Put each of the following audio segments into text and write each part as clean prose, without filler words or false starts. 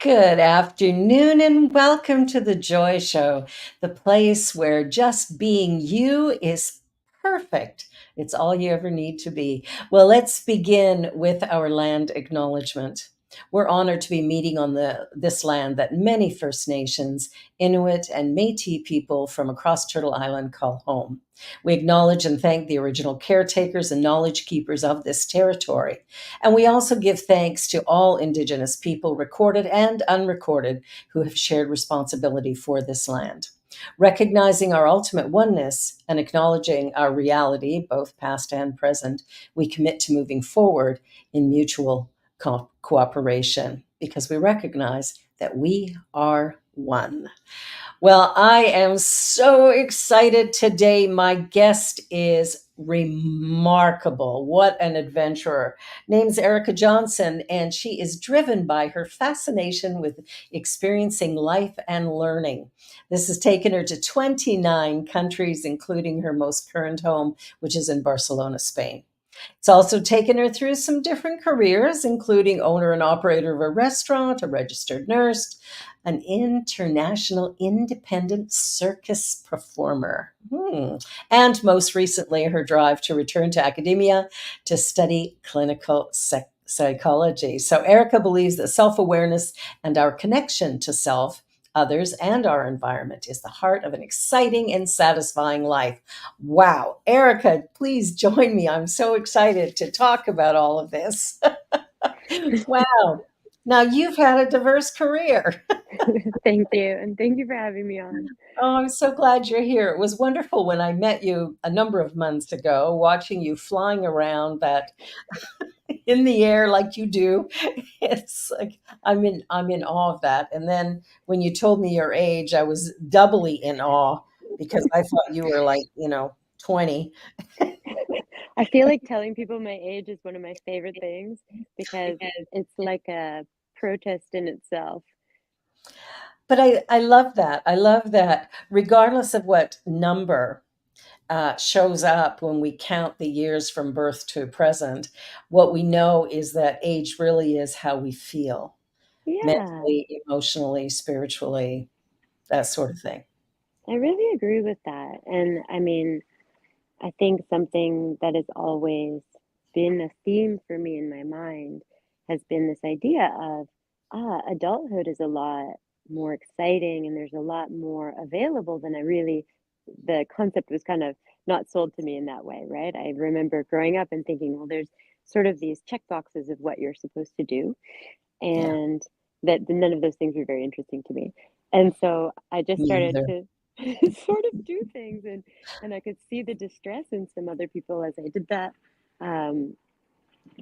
Good afternoon and welcome to the Joy Show, the place where just being you is perfect. It's all you ever need to be. Well, let's begin with our land acknowledgement. We're honored to be meeting on this land that many First Nations, Inuit, and Métis people from across Turtle Island call home. We acknowledge and thank the original caretakers and knowledge keepers of this territory. And we also give thanks to all Indigenous people, recorded and unrecorded, who have shared responsibility for this land. Recognizing our ultimate oneness and acknowledging our reality, both past and present, we commit to moving forward in mutual cooperation because we recognize that we are one. Well, I am so excited today. My guest is remarkable. What an adventurer. Name's Erikka Johnson, and she is driven by her fascination with experiencing life and learning. This has taken her to 29 countries, including her most current home, which is in Barcelona, Spain. It's also taken her through some different careers, including owner and operator of a restaurant, a registered nurse, an international independent circus performer. And most recently, her drive to return to academia to study clinical psychology. So, Erikka believes that self awareness and our connection to self, others, and our environment is the heart of an exciting and satisfying life. Wow. Erikka, please join me. I'm so excited to talk about all of this. Wow. Now, you've had a diverse career. Thank you. And thank you for having me on. Oh, I'm so glad you're here. It was wonderful when I met you a number of months ago, watching you flying around that in the air like you do. It's like I'm in awe of that. And then when you told me your age, I was doubly in awe because I thought you were like, 20. I feel like telling people my age is one of my favorite things because it's like a protest in itself. But I love that. I love that regardless of what number shows up when we count the years from birth to present, what we know is that age really is how we feel Yeah, mentally, emotionally, spiritually, that sort of thing. I really agree with that. And I mean, I think something that has always been a theme for me in my mind has been this idea of, adulthood is a lot more exciting and there's a lot more available than the concept was kind of not sold to me in that way, right? I remember growing up and thinking, well, there's sort of these check boxes of what you're supposed to do, Yeah, and that none of those things were very interesting to me. And so I just me started either. to sort of do things, and I could see the distress in some other people as I did that. Um,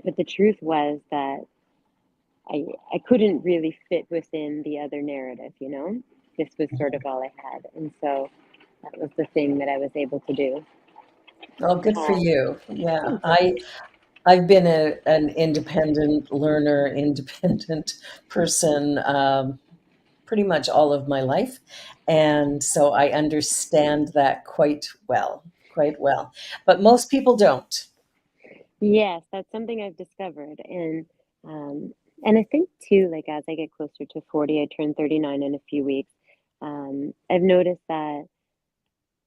but the truth was that I couldn't really fit within the other narrative, you know? This was sort of all I had. And so that was the thing that I was able to do. Well, good for Um, you. Yeah, Thank you. I've been an independent learner, independent person, pretty much all of my life, and so I understand that quite well, quite well. But most people don't. Yes, that's something I've discovered. Um, and I think too, like as I get closer to 40, I turn 39 in a few weeks. I've noticed that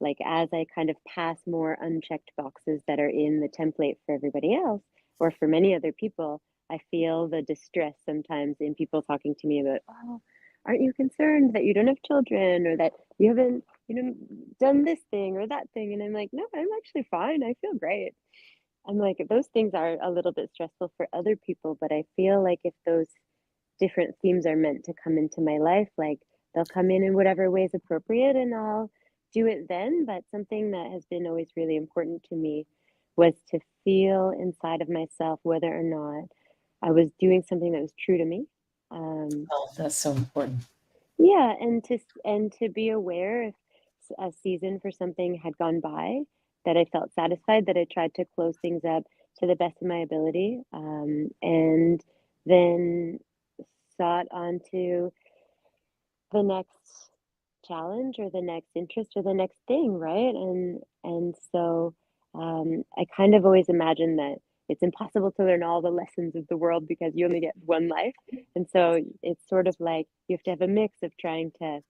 like as I kind of pass more unchecked boxes that are in the template for everybody else or for many other people, I feel the distress sometimes in people talking to me about, oh, aren't you concerned that you don't have children or that you haven't, done this thing or that thing? And I'm like, no, I'm actually fine. I feel great. I'm like, those things are a little bit stressful for other people, but I feel like if those different themes are meant to come into my life, like they'll come in whatever way is appropriate and I'll do it then. But something that has been always really important to me was to feel inside of myself whether or not I was doing something that was true to me. Um, Oh, that's so important. yeah, and to be aware if a season for something had gone by, that I felt satisfied, that I tried to close things up to the best of my ability, and then sought onto the next challenge or the next interest or the next thing, right? And so I kind of always imagine that it's impossible to learn all the lessons of the world because you only get one life. And so it's sort of like you have to have a mix of trying to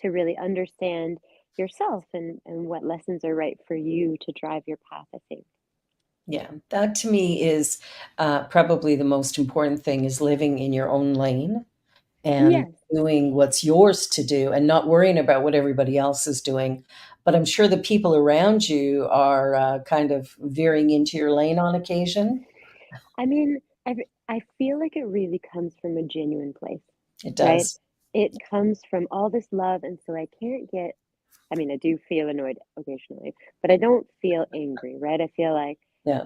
really understand yourself and what lessons are right for you to drive your path, I think. Yeah, that to me is probably the most important thing is living in your own lane and Yes. doing what's yours to do and not worrying about what everybody else is doing. But I'm sure the people around you are kind of veering into your lane on occasion. I mean, I feel like it really comes from a genuine place, It right? does. It comes from all this love, and so I can't get I mean, I do feel annoyed occasionally, but I don't feel angry, right? I feel like Yeah.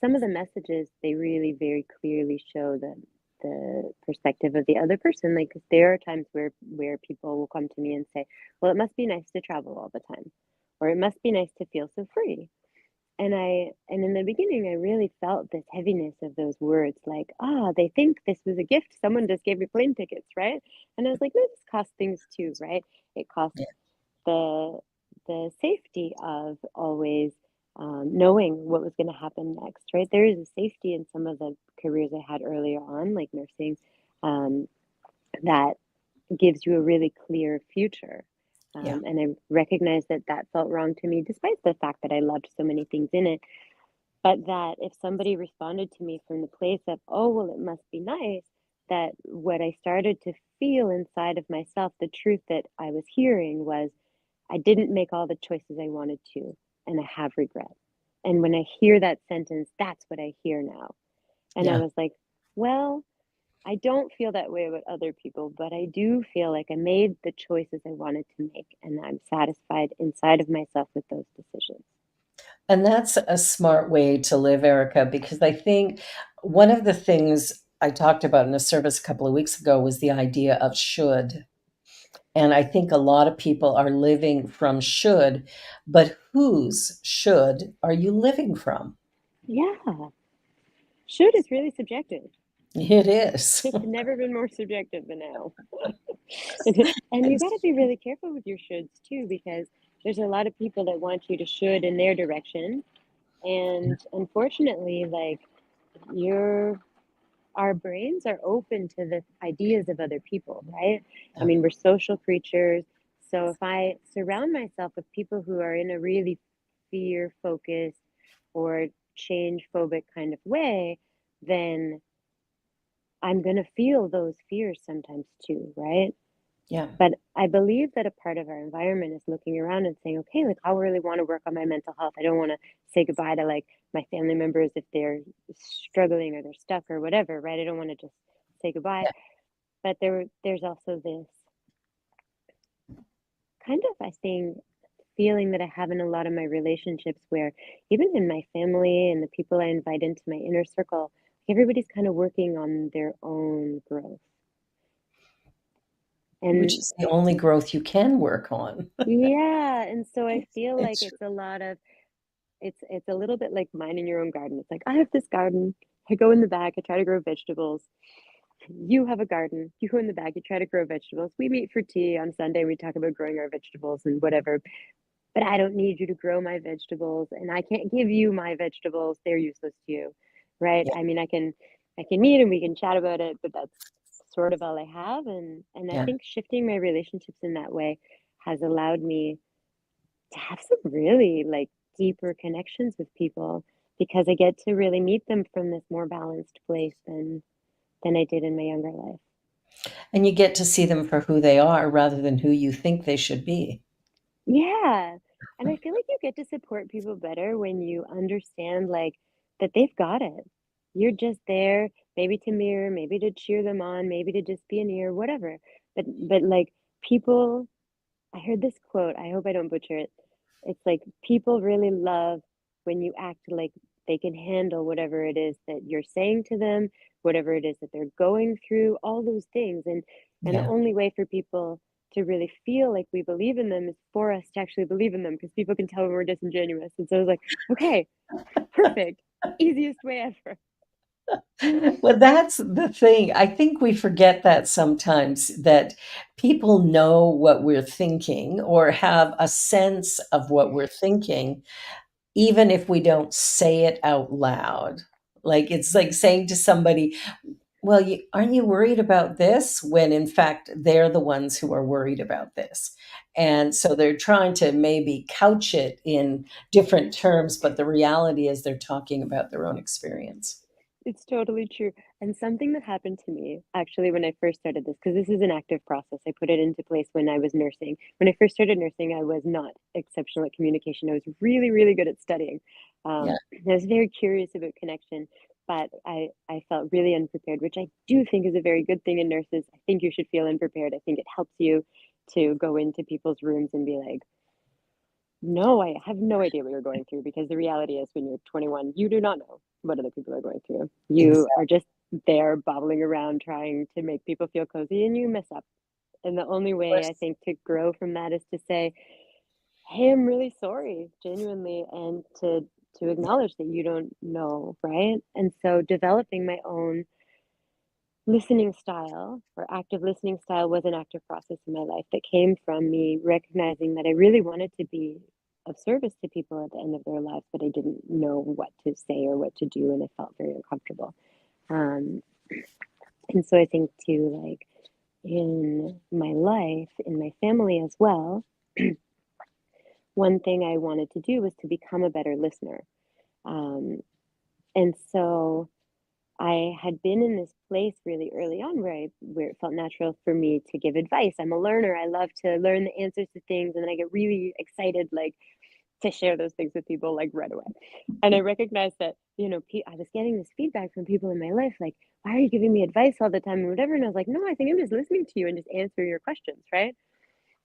some of the messages they really very clearly show the perspective of the other person. Like, 'cause there are times where people will come to me and say, "Well, it must be nice to travel all the time," or "It must be nice to feel so free." And in the beginning, I really felt this heaviness of those words, like, "Ah, they think this was a gift. Someone just gave me plane tickets, right?" And I was like, "No, this costs things too, right? It costs Yeah. the the safety of always knowing what was going to happen next, right? There is a safety in some of the careers I had earlier on, like nursing, um, that gives you a really clear future. Yeah. And I recognize that that felt wrong to me, despite the fact that I loved so many things in it. But that if somebody responded to me from the place of, oh, well, it must be nice, that what I started to feel inside of myself, the truth that I was hearing was, I didn't make all the choices I wanted to, and I have regret. And when I hear that sentence, that's what I hear now. And I Yeah. was like, well, I don't feel that way about other people, but I do feel like I made the choices I wanted to make, and I'm satisfied inside of myself with those decisions. And that's a smart way to live, Erica, because I think one of the things I talked about in a service a couple of weeks ago was the idea of should. And I think a lot of people are living from should, but whose should are you living from? Yeah, should is really subjective. It is. It's never been more subjective than now. And you got to It's be really careful with your shoulds too, because there's a lot of people that want you to should in their direction. And unfortunately, like, your our brains are open to the ideas of other people, right? I yeah, mean, we're social creatures. So if I surround myself with people who are in a really fear focused or change phobic kind of way, then I'm going to feel those fears sometimes too, right? yeah, But I believe that a part of our environment is looking around and saying, okay, like, I really want to work on my mental health. I don't want to say goodbye to like my family members if they're struggling or they're stuck or whatever, right? I don't want to just say goodbye. yeah. But there's also this kind of, I think, feeling that I have in a lot of my relationships where even in my family and the people I invite into my inner circle, everybody's kind of working on their own growth. Which And is the only growth you can work on. yeah, and so I feel like It's it's a lot of it's a little bit like minding your own garden. It's like, I have this garden. I go in the back, I try to grow vegetables. You have a garden. You go in the back, you try to grow vegetables. We meet for tea on Sunday. We talk about growing our vegetables and whatever. But I don't need you to grow my vegetables, and I can't give you my vegetables. They're useless to you, right? yeah, I mean, I can meet and we can chat about it, but that's sort of all I have. And I yeah. think shifting my relationships in that way has allowed me to have some really, like, deeper connections with people because I get to really meet them from this more balanced place than I did in my younger life. And you get to see them for who they are rather than who you think they should be. Yeah, and I feel like you get to support people better when you understand, like, that they've got it. You're just there, maybe to mirror, maybe to cheer them on, maybe to just be an ear, whatever. But, like, people I heard this quote, I hope I don't butcher it. It's like, people really love when you act like they can handle whatever it is that you're saying to them, whatever it is that they're going through, all those things. And the Yeah. only way for people to really feel like we believe in them is for us to actually believe in them because people can tell when we're disingenuous. And so it's like, okay, perfect. Easiest way ever. Well, that's the thing. I think we forget that sometimes that people know what we're thinking or have a sense of what we're thinking. even if we don't say it out loud. Like it's like saying to somebody, well, aren't you worried about this? When in fact, they're the ones who are worried about this. And so they're trying to maybe couch it in different terms, but the reality is they're talking about their own experience. It's totally true. And something that happened to me actually when I first started this, because this is an active process. I put it into place when I was nursing. When I first started nursing, I was not exceptional at communication. I was really, really good at studying. Yeah. I was very curious about connection, but I felt really unprepared, which I do think is a very good thing in nurses. I think you should feel unprepared. I think it helps you to go into people's rooms and be like, no, I have no idea what you're going through, because the reality is when you're 21, you do not know what other people are going through. You Exactly. are just there bobbling around trying to make people feel cozy and you mess up. And the only way I think to grow from that is to say, "Hey, I'm really sorry," genuinely, and to acknowledge that you don't know, right? And so developing my own listening style or active listening style was an active process in my life that came from me recognizing that I really wanted to be of service to people at the end of their lives, but I didn't know what to say or what to do, and I felt very uncomfortable. Um, and so I think too, like in my life, in my family as well, one thing I wanted to do was to become a better listener. Um, and so I had been in this place really early on where it felt natural for me to give advice. I'm a learner. I love to learn the answers to things, and then I get really excited, like to share those things with people, like right away. And I recognized that, I was getting this feedback from people in my life, like, "Why are you giving me advice all the time or whatever?" And I was like, "No, I think I'm just listening to you and just answering your questions, right?"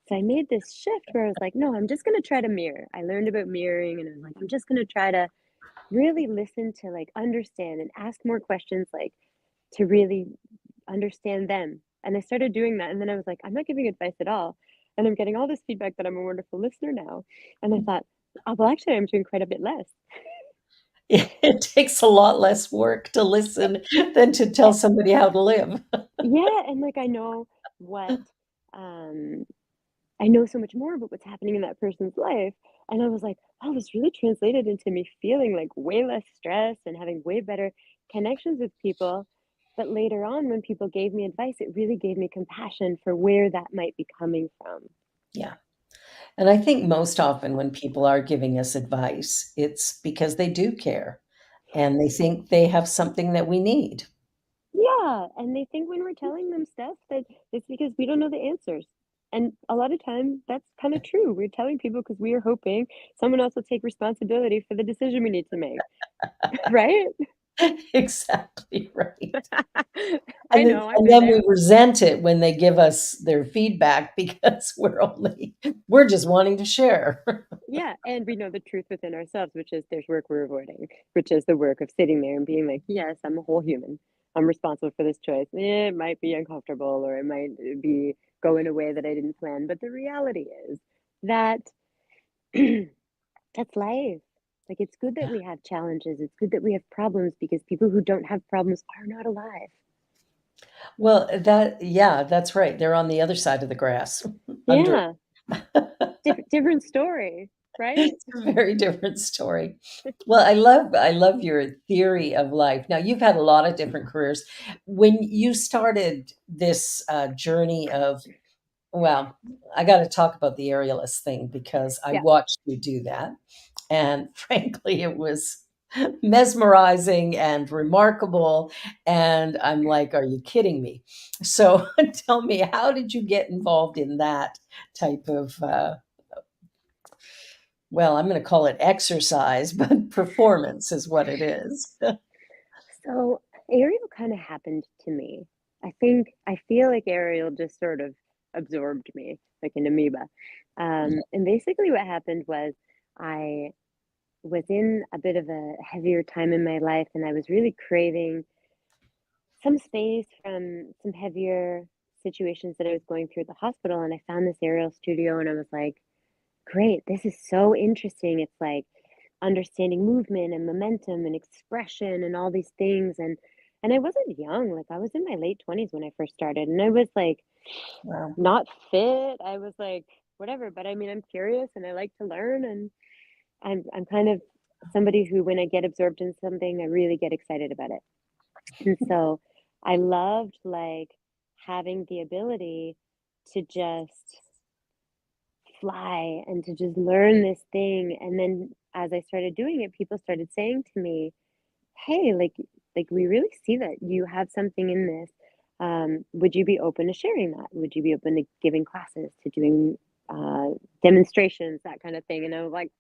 So I made this shift where I was like, "No, I'm just gonna try to mirror." I learned about mirroring, and I was like, "I'm just gonna try to really listen to like understand and ask more questions, like to really understand them." And I started doing that. And then I was like, I'm not giving advice at all. And I'm getting all this feedback that I'm a wonderful listener now. And I thought, oh, well, actually, I'm doing quite a bit less. It takes a lot less work to listen than to tell Eh, somebody how to live. yeah. And like, I know what, um, I know so much more about what's happening in that person's life. And I was like, oh, this really translated into me feeling like way less stress and having way better connections with people. But later on, when people gave me advice, it really gave me compassion for where that might be coming from. Yeah. And I think most often when people are giving us advice, it's because they do care and they think they have something that we need. Yeah, and they think when we're telling them stuff that it's because we don't know the answers. And a lot of time, that's kind of true. We're telling people because we are hoping someone else will take responsibility for the decision we need to make, right? Exactly right. I know, I've And been then we there. resent it when they give us their feedback because we're just wanting to share. Yeah, and we know the truth within ourselves, which is there's work we're avoiding, which is the work of sitting there and being like, yes, I'm a whole human. I'm responsible for this choice. It might be uncomfortable or it might be go in a way that I didn't plan. But the reality is that that's life. Like, it's good that we have challenges. It's good that we have problems because people who don't have problems are not alive. Well, yeah, that's right. They're on the other side of the grass under. Yeah, different story, right? It's a very different story. Well, I love your theory of life. Now, you've had a lot of different careers. When you started this journey of, well, I got to talk about the aerialist thing because I Yeah. watched you do that. And frankly, it was mesmerizing and remarkable. And I'm like, are you kidding me? So tell me, how did you get involved in that type of well, I'm going to call it exercise, but performance is what it is. So Ariel kind of happened to me. I feel like Ariel just sort of absorbed me like an amoeba. And basically what happened was I was in a bit of a heavier time in my life and I was really craving some space from some heavier situations that I was going through at the hospital. And I found this aerial studio and I was like, great, this is so interesting. It's like understanding movement and momentum and expression and all these things. And I wasn't young, like I was in my late 20s when I first started. And I was like Wow. not fit. I was like, whatever. But I mean, I'm curious and I like to learn and I'm kind of somebody who, when I get absorbed in something, I really get excited about it. And so I loved like having the ability to just fly and to just learn this thing. And then as I started doing it, people started saying to me, "Hey, like we really see that you have something in this. Would you be open to sharing that? Would you be open to giving classes, to doing uh, demonstrations, that kind of thing?" And I was like,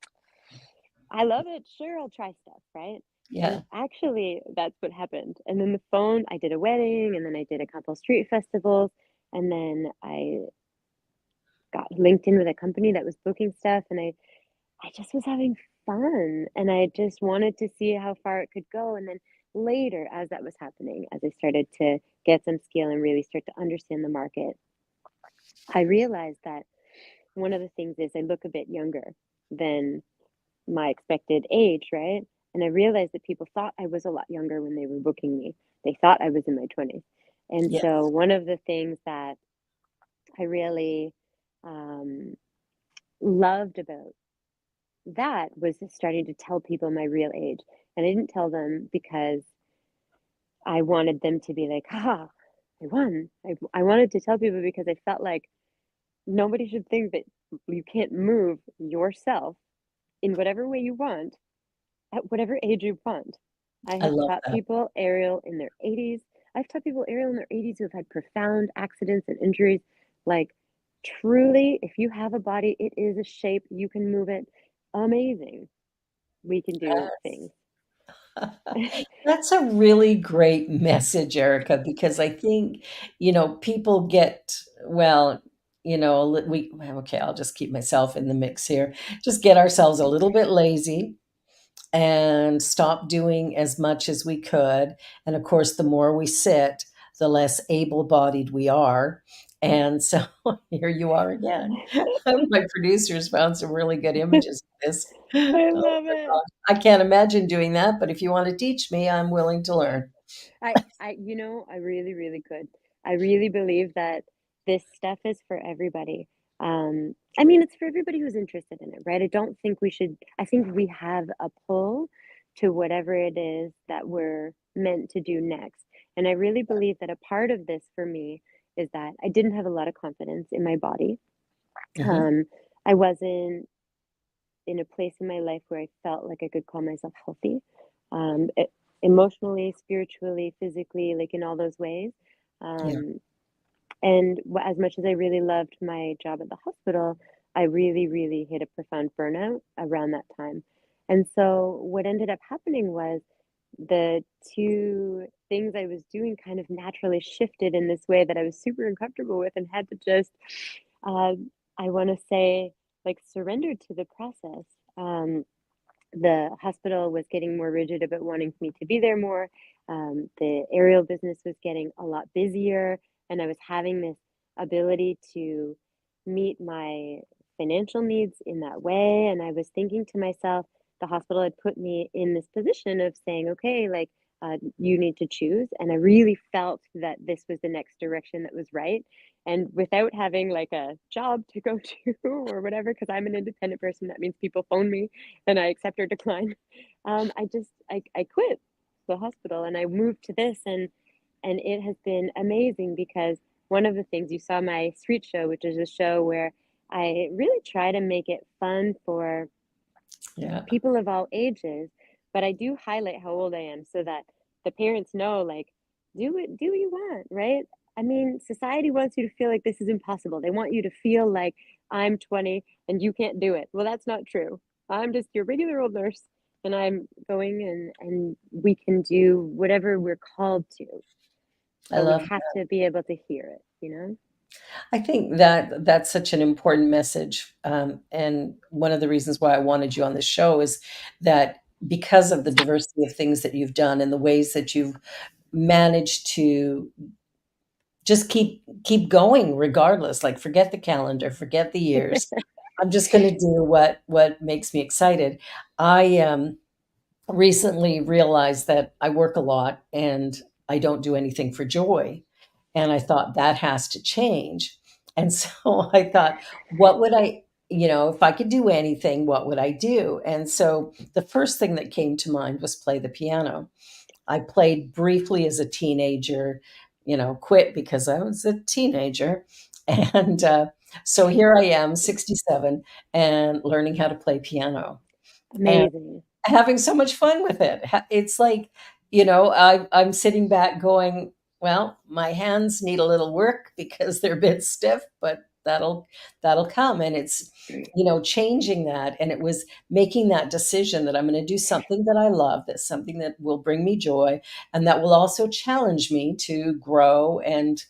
"I love it. Sure, I'll try stuff, right?" And Yeah. actually, that's what happened. And then the phone, I did a wedding, and then I did a couple street festivals, and then I got linked in with a company that was booking stuff, and I just was having fun, and I just wanted to see how far it could go. And then later, as that was happening, as I started to get some skill and really start to understand the market, I realized that one of the things is I look a bit younger than my expected age, right? And I realized that people thought I was a lot younger when they were booking me. They thought I was in my 20s. And Yeah. so one of the things that I really um, loved about that was just starting to tell people my real age. And I didn't tell them because I wanted them to be like, "Ha, I won." I wanted to tell people because I felt like nobody should think that you can't move yourself in whatever way you want at whatever age you want. I I have love taught that. people aerial in their 80s. I've taught people aerial in their 80s who have had profound accidents and injuries. Like, truly, if you have a body, it is a shape, you can move it. Amazing. We can do things. That's a really great message, Erica, because I think, people get, well, okay, I'll just keep myself in the mix here. Just get ourselves a little bit lazy and stop doing as much as we could. And of course, the more we sit, the less able bodied we are. And so here you are again. My producers found some really good images of this. I Oh love my it. gosh. I can't imagine doing that, but if you want to teach me, I'm willing to learn. I really, really could. I really believe that this stuff is for everybody. I mean, it's for everybody who's interested in it, right? I don't think we should, I think we have a pull to whatever it is that we're meant to do next. And I really believe that a part of this for me is that I didn't have a lot of confidence in my body. Mhm. Um, I wasn't in a place in my life where I felt like I could call myself healthy, emotionally, spiritually, physically, like in all those ways. Yeah. Um, and as much as I really loved my job at the hospital, I really, really hit a profound burnout around that time. And so what ended up happening was the two things I was doing kind of naturally shifted in this way that I was super uncomfortable with and had to just, I want to say, like surrender to the process. Um, the hospital was getting more rigid about wanting me to be there more. The aerial business was getting a lot busier, and I was having this ability to meet my financial needs in that way. And I was thinking to myself, the hospital had put me in this position of saying, okay, like, you need to choose. And I really felt that this was the next direction that was right. And without having like a job to go to or whatever, because I'm an independent person, that means people phone me and I accept or decline. I quit the hospital and I moved to this, and it has been amazing because one of the things you saw my street show, which is a show where I really try to make it fun for Yeah. people of all ages, but I do highlight how old I am so that the parents know, like, do what you want, right? I mean, society wants you to feel like this is impossible. They want you to feel like I'm 20 and you can't do it. Well, that's not true. I'm just your regular old nurse and I'm going, and we can do whatever we're called to, I but we love have to be able to hear it, you know? I think that that's such an important message. And one of the reasons why I wanted you on the show is that because of the diversity of things that you've done and the ways that you've managed to just keep going regardless, like forget the calendar, forget the years. I'm just going to do what makes me excited. I recently realized that I work a lot and I don't do anything for joy. And I thought that has to change. And so I thought, what would I? if I could do anything, what would I do? And so the first thing that came to mind was play the piano. I played briefly as a teenager, quit because I was a teenager. And so here I am, 67, and learning how to play piano and Amazing. having so much fun with it. It's like, I'm sitting back going, well, my hands need a little work because they're a bit stiff, but that'll come. And it's, changing that. And it was making that decision that I'm going to do something that I love, that's something that will bring me joy, and that will also challenge me to grow. And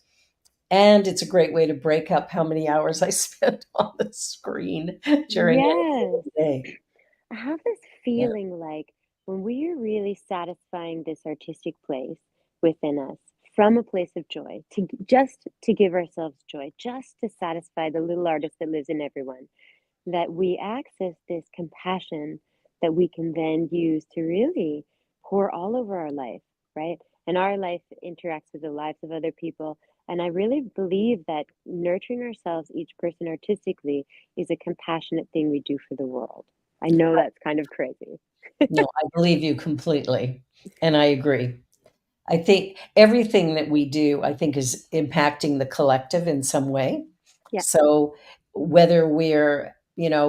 it's a great way to break up how many hours I spend on the screen during any Yes. given day. I have this Yeah, feeling like when we are really satisfying this artistic place within us from a place of joy, just to give ourselves joy, just to satisfy the little artist that lives in everyone, that we access this compassion that we can then use to really pour all over our life, right? And our life interacts with the lives of other people. And I really believe that nurturing ourselves, each person artistically, is a compassionate thing we do for the world. I know that's kind of crazy. no, I believe you completely, and I agree. I think everything that we do, I think, is impacting the collective in some way. Yeah. So whether we're,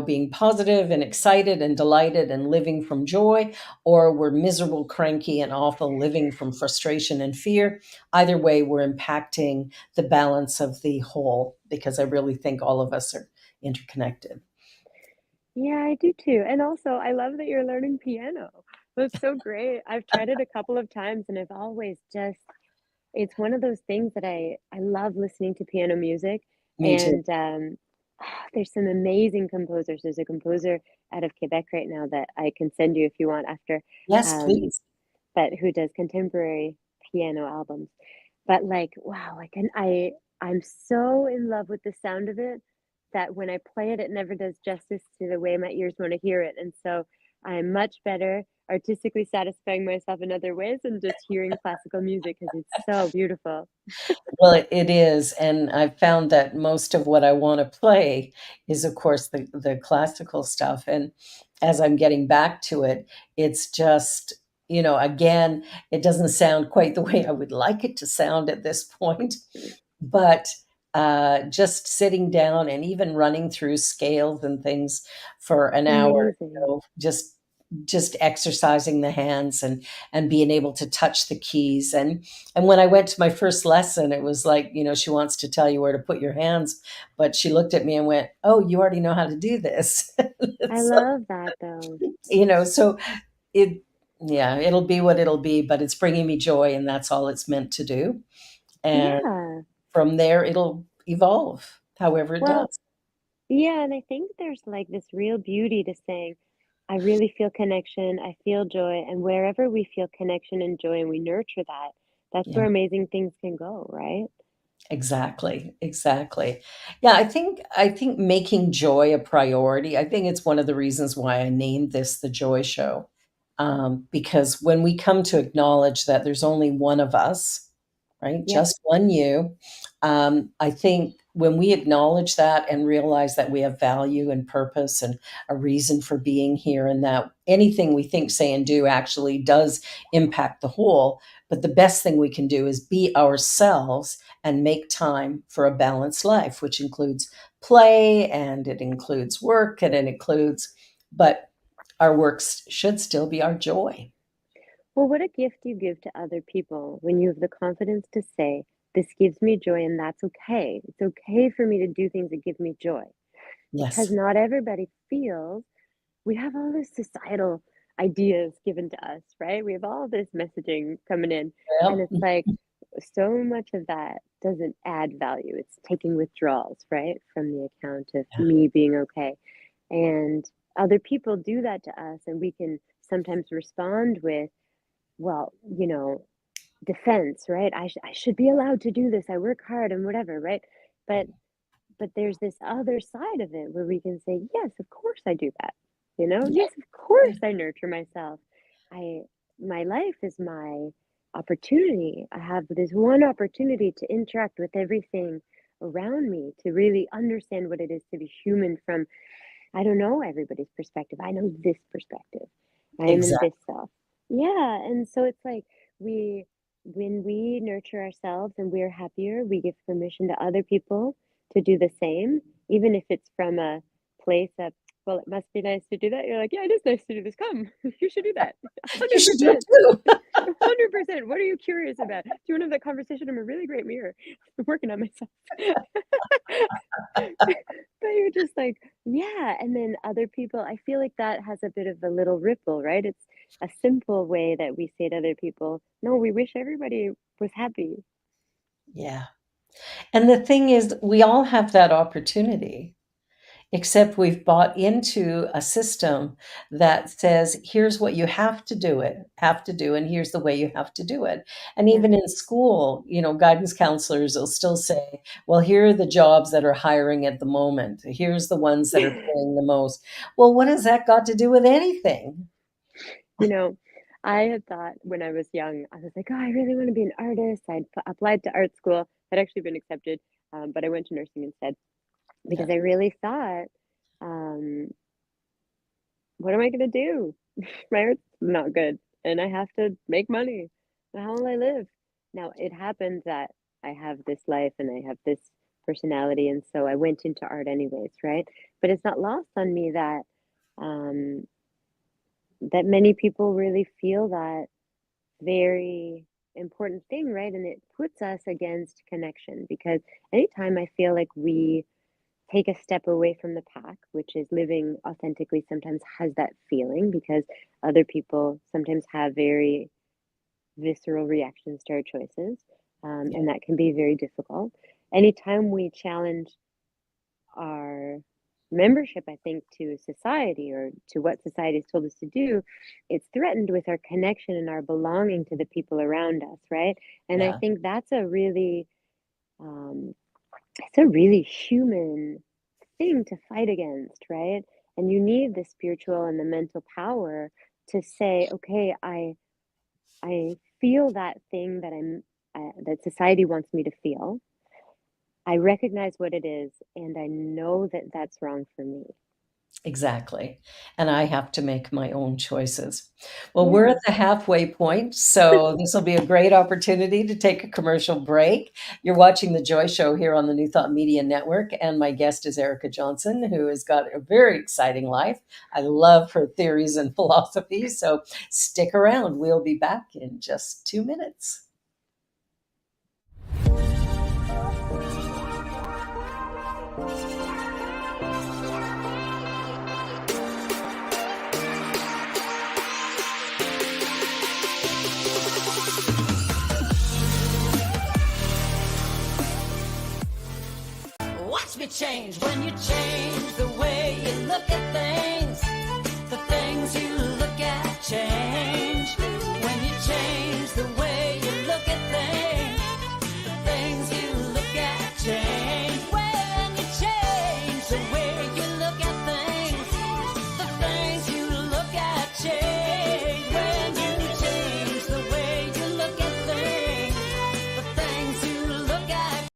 being positive and excited and delighted and living from joy, or we're miserable, cranky, and awful, living from frustration and fear, either way, we're impacting the balance of the whole because I really think all of us are interconnected. Yeah, I do too. And also, I love that you're learning piano. That's so great. I've tried it a couple of times and I've always just it's one of those things that I love listening to piano music, Me too. and, there's some amazing composers. There's a composer out of Quebec right now that I can send you if you want after, Yes, um, please. but who does contemporary piano albums. But, like, wow, I'm so in love with the sound of it that when I play it, it never does justice to the way my ears wanna hear it, and so I'm much better artistically satisfying myself in other ways than just hearing classical music because it's so beautiful. Well, it is, and I've found that most of what I wanna play is, of course, the classical stuff, and as I'm getting back to it, it's just, again, it doesn't sound quite the way I would like it to sound at this point, but, just sitting down and even running through scales and things for an hour, Amazing. just exercising the hands and being able to touch the keys, and when I went to my first lesson, it was like, she wants to tell you where to put your hands, but she looked at me and went, "Oh, you already know how to do this." I So, love that though. so it yeah, it'll be what it'll be, but it's bringing me joy, and that's all it's meant to do, and Yeah. from there, it'll evolve however it Well, does. yeah, and I think there's like this real beauty to saying, I really feel connection, I feel joy, and wherever we feel connection and joy and we nurture that, that's Yeah, where amazing things can go, right? exactly, exactly. Yeah, I think making joy a priority, I think it's one of the reasons why I named this The Joy Show, because when we come to acknowledge that there's only one of us, right? Yep. Just one you. I think when we acknowledge that and realize that we have value and purpose and a reason for being here, and that anything we think, say, and do actually does impact the whole, but the best thing we can do is be ourselves and make time for a balanced life, which includes play and it includes work and it includes, but our works should still be our joy. Well, what a gift you give to other people when you have the confidence to say, this gives me joy and that's okay. It's okay for me to do things that give me joy because Yes. not everybody feels we have all this societal ideas given to us, right? We have all this messaging coming in, and Well, it's like so much of that doesn't add value. It's taking withdrawals, right, from the account of yeah, me being okay. And other people do that to us, and we can sometimes respond with, well, defense, right? I should be allowed to do this. I work hard and whatever, right? But there's this other side of it where we can say, "Yes, of course I do that." yeah, "Yes, of course I nurture myself. I my life is my opportunity. I have this one opportunity to interact with everything around me to really understand what it is to be human from, I don't know everybody's perspective. I know this perspective. I am in Exactly. this self. Yeah. And so it's like we, when we nurture ourselves and we're happier, we give permission to other people to do the same, even if it's from a place of, well, it must be nice to do that. You're like, yeah, it is nice to do this. Come, you should do that. You should do it 100%. too. 100%. What are you curious about? Do you want to have that conversation? I'm a really great mirror. I'm working on myself. But you're just like, yeah. And then other people, I feel like that has a bit of a little ripple, right? It's a simple way that we say to other people, no, we wish everybody was happy. Yeah. And the thing is, we all have that opportunity, except we've bought into a system that says, here's what you have to do, and here's the way you have to do it. And Yeah. even in school, guidance counselors will still say, well, here are the jobs that are hiring at the moment. Here's the ones that are paying the most. Well, what has that got to do with anything? You know, I had thought when I was young, I was like, oh, I really want to be an artist. Applied to art school, had actually been accepted, but I went to nursing instead Yeah, because I really thought, um, what am I going to do? My art's not good, and I have to make money. How will I live? Now, it happened that I have this life and I have this personality, and so I went into art anyways, right? But it's not lost on me that um, that many people really feel that very important thing, right? And it puts us against connection because anytime I feel like we take a step away from the pack, which is living authentically, sometimes has that feeling because other people sometimes have very visceral reactions to our choices. yeah, And that can be very difficult. Anytime we challenge our membership, I think, to society or to what society has told us to do, it's threatened with our connection and our belonging to the people around us, right? And I yeah, think that's a really, um, it's a really human thing to fight against, right? And you need the spiritual and the mental power to say, okay, I feel that thing that that society wants me to feel. I recognize what it is, and I know that that's wrong for me. exactly. And I have to make my own choices. Well, we're at Yeah. the halfway point, so this will be a great opportunity to take a commercial break. You're watching The Joy Show here on the New Thought Media Network, and my guest is Erikka Johnson, who has got a very exciting life. I love her theories and philosophies, so stick around. We'll be back in just 2 minutes. Watch me change when you change the way you look at things. The things you look at change. When you change the way you look at things, the things you look at change. When you change the way you look at things, the things you look at change. When you change the way you look at things, the things you look at.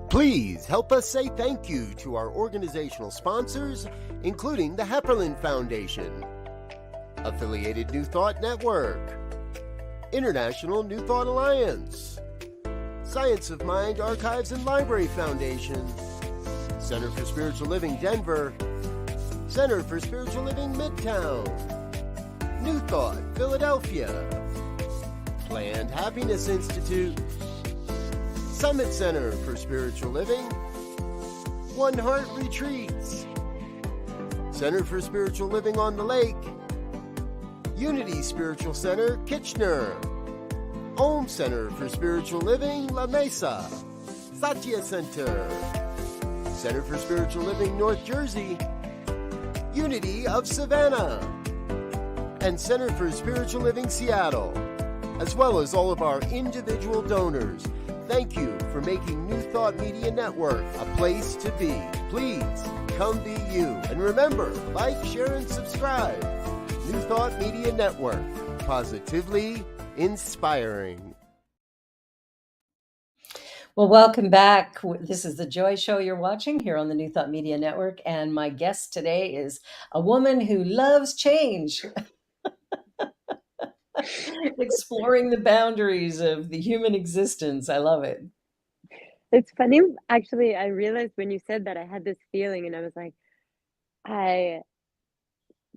Please help us say thank you to our organizational sponsors, including the Hepperlin Foundation, Affiliated New Thought Network, International New Thought Alliance, Science of Mind Archives and Library Foundation, Center for Spiritual Living Denver, Center for Spiritual Living Midtown, New Thought Philadelphia, Planned Happiness Institute, Summit Center for Spiritual Living, One Heart Retreats, Center for Spiritual Living on the Lake, Unity Spiritual Center, Kitchener, Om Center for Spiritual Living, La Mesa, Satya Center, Center for Spiritual Living, North Jersey, Unity of Savannah, and Center for Spiritual Living, Seattle, as well as all of our individual donors. Thank you for making New Thought Media Network a place to be. Please come be you. And remember, like, share, and subscribe. New Thought Media Network, positively inspiring. Well, welcome back. This is the Joy Show you're watching here on the New Thought Media Network. And my guest today is a woman who loves change, exploring the boundaries of the human existence. I love it. It's funny, actually, I realized when you said that I had this feeling and I was like, I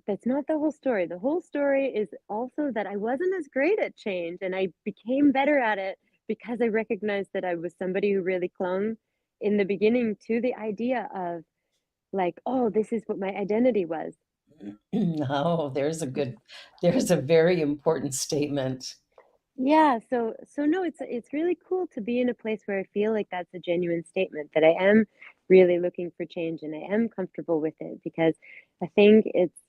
that's not the whole story. The whole story is also that I wasn't as great at change and I became better at it because I recognized that I was somebody who really clung in the beginning to the idea of like, oh, this is what my identity was. Oh, there's a very important statement. Yeah, so no, it's really cool to be in a place where I feel like that's a genuine statement that I am really looking for change and I am comfortable with it because I think it's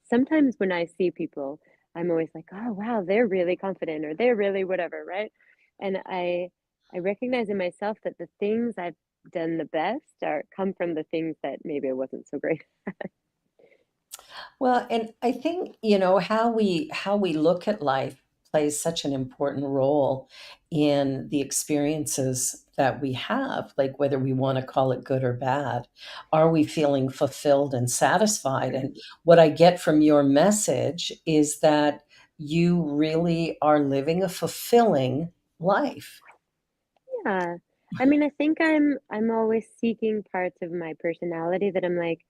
sometimes when I see people, I'm always like, "Oh, wow, they're really confident or they're really whatever," right? And I recognize in myself that the things I've done the best are come from the things that maybe I wasn't so great. Well, and I think, how we look at life plays such an important role in the experiences that we have, like whether we want to call it good or bad. Are we feeling fulfilled and satisfied? And what I get from your message is that you really are living a fulfilling life. Yeah. I mean, I think I'm always seeking parts of my personality that I'm like,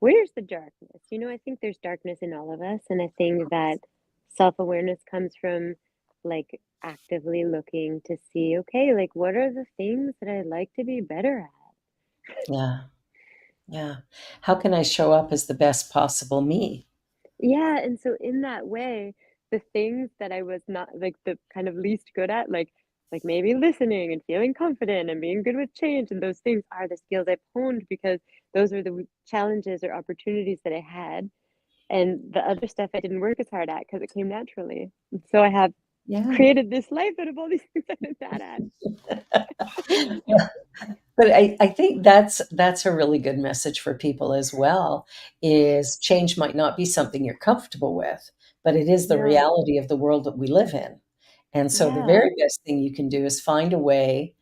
where's the darkness? I think there's darkness in all of us, and I think that self-awareness comes from like actively looking to see, okay, like what are the things that I'd like to be better at? Yeah. Yeah. How can I show up as the best possible me? Yeah, and so in that way, the things that I was not like the kind of least good at, like maybe listening and feeling confident and being good with change and those things are the skills I've honed because those are the challenges or opportunities that I had. And the other stuff I didn't work as hard at because it came naturally. And so I have Yeah. created this life out of all these things I've been bad at. But I think that's a really good message for people as well, is change might not be something you're comfortable with, but it is the No. reality of the world that we live in. And so the Yeah. very best thing you can do is find a way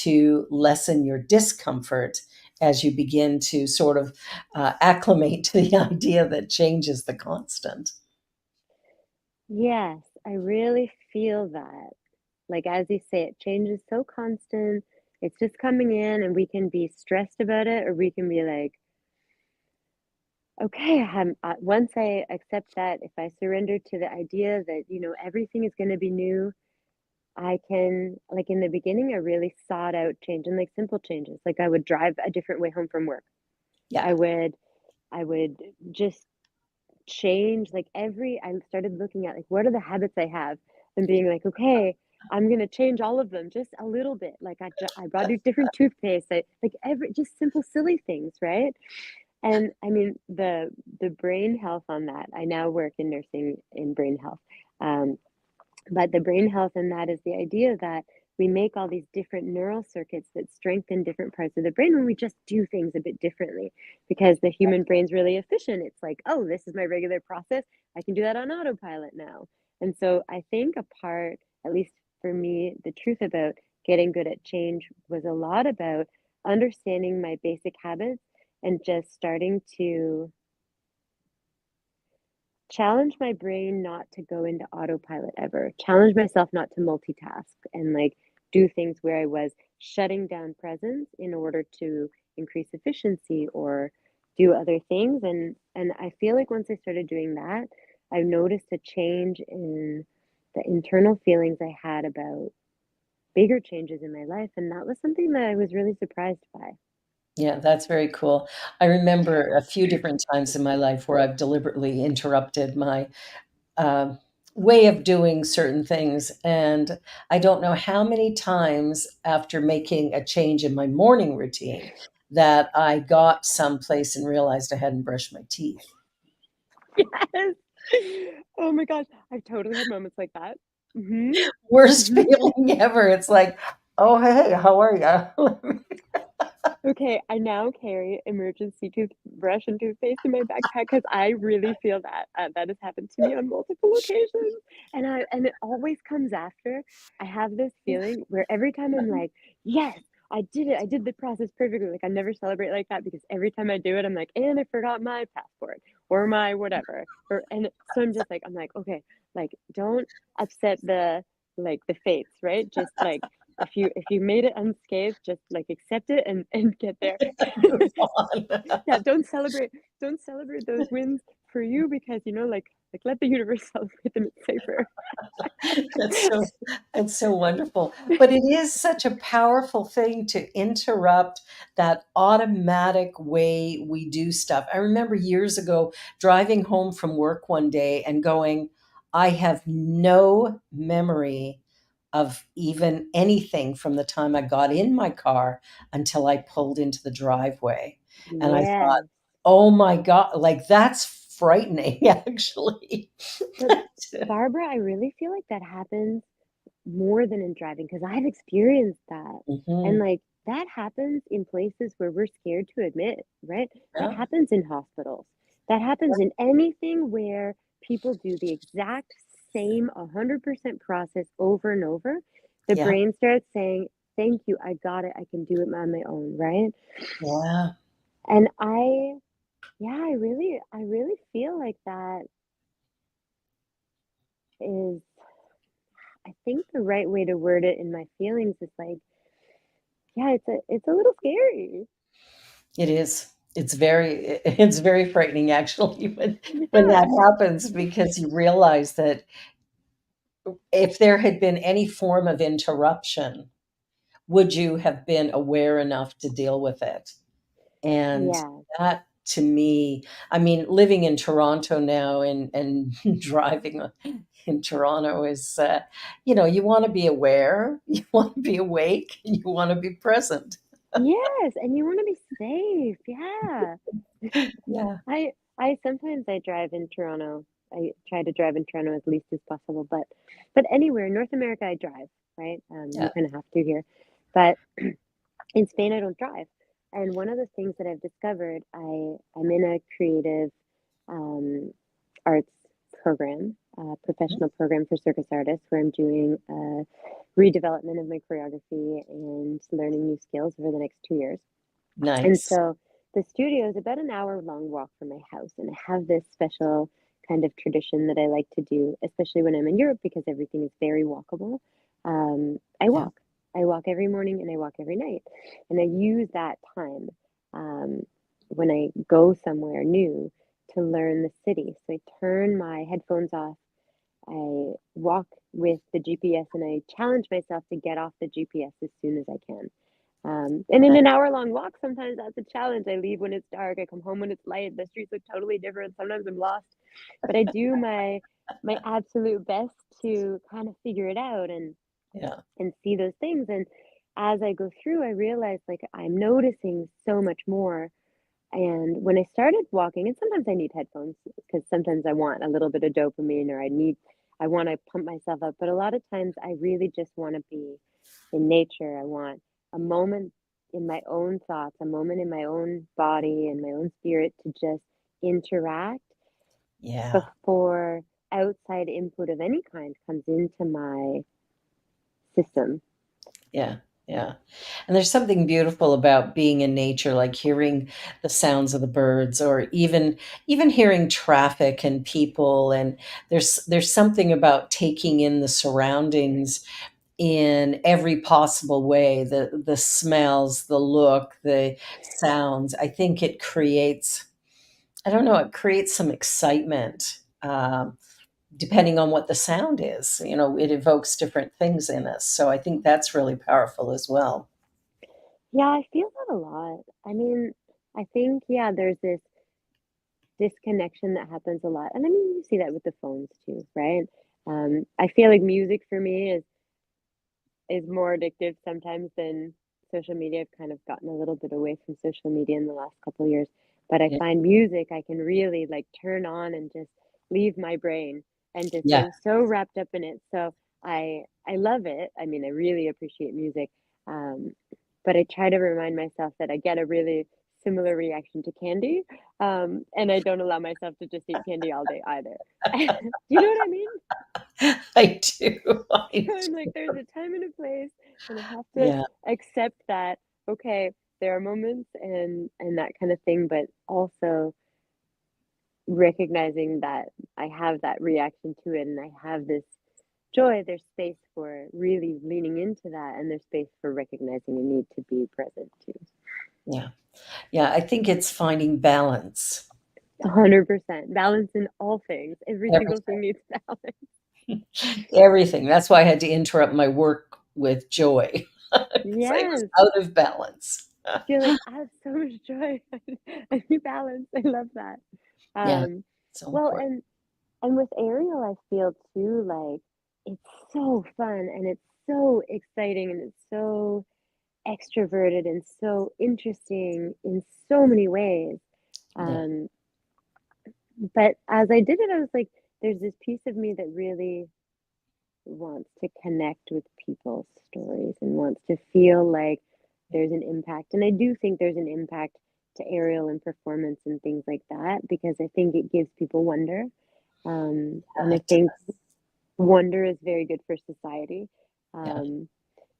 to lessen your discomfort as you begin to sort of acclimate to the idea that change is the constant. Yes, I really feel that. Like as you say, it changes so constant. It's just coming in and we can be stressed about it or we can be like, okay, once I accept that, if I surrender to the idea that, everything is going to be new, I can, like in the beginning, I really sought out change and like simple changes. Like I would drive a different way home from work. Yeah. I would, I would just change like I started looking at like what are the habits I have and being like, okay, I'm gonna change all of them just a little bit. Like I brought a different toothpaste. Like every just simple silly things, right? And I mean the brain health on that. I now work in nursing in brain health. Um, but the brain health and that is the idea that we make all these different neural circuits that strengthen different parts of the brain when we just do things a bit differently because the human brain's really efficient. It's like, oh, this is my regular process. I can do that on autopilot now. And so I think a part, at least for me, the truth about getting good at change was a lot about understanding my basic habits and just starting to challenge my brain not to go into autopilot ever, challenge myself not to multitask and like do things where I was shutting down presence in order to increase efficiency or do other things. And I feel like once I started doing that, I've noticed a change in the internal feelings I had about bigger changes in my life. And that was something that I was really surprised by. Yeah, that's very cool. I remember a few different times in my life where I've deliberately interrupted my um, way of doing certain things. And I don't know how many times after making a change in my morning routine that I got someplace and realized I hadn't brushed my teeth. Yes. Oh my gosh. I've totally had moments like that. Hmm. Worst Hmm. feeling ever. It's like, oh, hey, how are you? Okay, I now carry emergency toothbrush and toothpaste in my backpack because I really feel that that has happened to me on multiple occasions, and it always comes after. I have this feeling where every time I'm like, yes, I did it, I did the process perfectly. Like I never celebrate like that because every time I do it, I'm like, and I forgot my passport or my whatever, or and so I'm just like, I'm like, okay, like don't upset the like the fates, right? Just like if you made it unscathed, just like accept it and get there. Move on. Yeah, don't celebrate those wins for you because like let the universe celebrate them. It's safer. That's so that's so wonderful. But it is such a powerful thing to interrupt that automatic way we do stuff. I remember years ago driving home from work one day and going, I have no memory of even anything from the time I got in my car until I pulled into the driveway. And I thought, Yes. oh my God, like that's frightening, actually. But Barbara, I really feel like that happens more than in driving because I've experienced that. And Mhm. like that happens in places where we're scared to admit, right? That Yeah. happens in hospitals. That happens in anything where people do the exact same 100% process over and over. The Yeah. brain starts saying, thank you, I got it, I can do it on my own, right? Yeah. And yeah, I really feel like that is, I think the right way to word it in my feelings is like, yeah, it's a little scary. It is. It's very frightening actually when Yeah. that happens because you realize that if there had been any form of interruption, would you have been aware enough to deal with it? And Yeah. that to me, I mean, living in Toronto now and driving in Toronto is, you want to be aware, you want to be awake, and you want to be present. Yes, and you wanna be safe, yeah. Yeah. I sometimes I drive in Toronto. I try to drive in Toronto as least as possible, but anywhere in North America, I drive, right? You Yeah. kinda have to here. But in Spain, I don't drive. And one of the things that I've discovered, I'm in a creative um, arts program, professional program for circus artists, where I'm doing redevelopment of my choreography and learning new skills over the next 2 years. And Nice. so the studio is about an hour long walk from my house, and I have this special kind of tradition that I like to do, especially when I'm in Europe because everything is very walkable. I Yeah. walk. I walk every morning and I walk every night, and I use that time um, when I go somewhere new to learn the city. So I turn my headphones off. I walk with the GPS and I challenge myself to get off the GPS as soon as I can. And in Nice. an hour-long walk, sometimes that's a challenge. I leave when it's dark, I come home when it's light, the streets look totally different, sometimes I'm lost, but I do my absolute best to kind of figure it out Yeah. and see those things, and as I go through, I realize, like, I'm noticing so much more, and when I started walking and sometimes I need headphones because sometimes I want a little bit of dopamine or I wanna pump myself up, but a lot of times I really just wanna be in nature. I want a moment in my own thoughts, a moment in my own body and my own spirit to just interact Yeah. before outside input of any kind comes into my system. Yeah. Yeah. And there's something beautiful about being in nature, like hearing the sounds of the birds or even hearing traffic and people. And there's something about taking in the surroundings in every possible way, the smells, the look, the sounds. I think it creates, I don't know, it creates some excitement. Depending on what the sound is, it evokes different things in us. So I think that's really powerful as well. Yeah, I feel that a lot. I mean, I think, yeah, there's this disconnection that happens a lot. And I mean, you see that with the phones too, right? I feel like music for me is more addictive sometimes than social media. I've kind of gotten a little bit away from social media in the last couple of years, but I Yeah. find music I can really like turn on and just leave my brain and just Yeah. I'm so wrapped up in it. So I love it. I mean, I really appreciate music. Um, but I try to remind myself that I get a really similar reaction to candy, and I don't allow myself to just eat candy all day either. Do you know what I mean? I do. I So I'm like, do. there's a time and a place, and I have to Yeah, accept that, okay, there are moments and that kind of thing, but also recognizing that I have that reaction to it and I have this joy, there's space for really leaning into that, and there's space for recognizing a need to be present too. yeah, yeah. I think it's finding balance. 100%. Balance in all things. Every single Everything, thing needs balance. everything. That's why I had to interrupt my work with joy because I was Yes. out of balance. You're like, I have so much joy. I need balance. I love that. Yeah, Um, so well, important. and with Ariel, I feel too like it's so fun and it's so exciting and it's so extroverted and so interesting in so many ways. Yeah, Um, but as I did it, I was like, there's this piece of me that really wants to connect with people's stories and wants to feel like there's an impact. And I do think there's an impact to Ariel and performance and things like that because I think it gives people wonder. And yeah, I think wonder is very good for society. yeah. Um,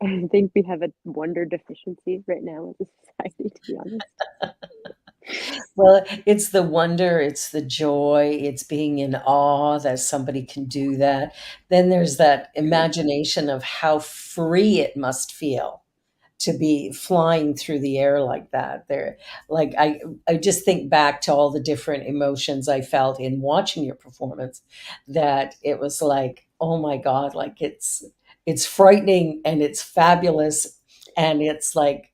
I think we have a wonder deficiency right now as a society, to be honest. Well, it's the wonder, it's the joy, it's being in awe that somebody can do that. Then there's that imagination of how free it must feel to be flying through the air like that. There, like I just think back to all the different emotions I felt in watching your performance, that it was like, oh my God, like it's frightening and it's fabulous and it's like